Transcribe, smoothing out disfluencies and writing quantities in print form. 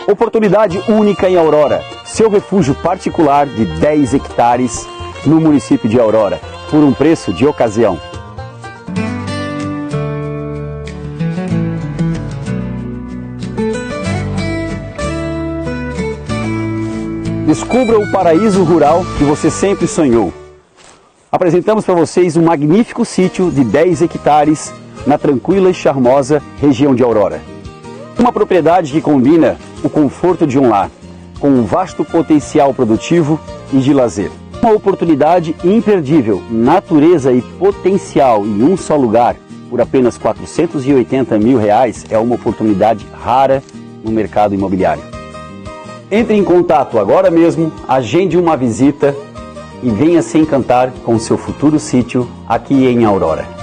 Oportunidade única em Aurora. Seu refúgio particular de 10 hectares no município de Aurora, por um preço de ocasião. Descubra o paraíso rural que você sempre sonhou. Apresentamos para vocês um magnífico sítio de 10 hectares na tranquila e charmosa região de Aurora. Uma propriedade que combina o conforto de um lar com um vasto potencial produtivo e de lazer. Uma oportunidade imperdível, natureza e potencial em um só lugar por apenas R$ 480 mil é uma oportunidade rara no mercado imobiliário. Entre em contato agora mesmo, agende uma visita e venha se encantar com o seu futuro sítio aqui em Aurora.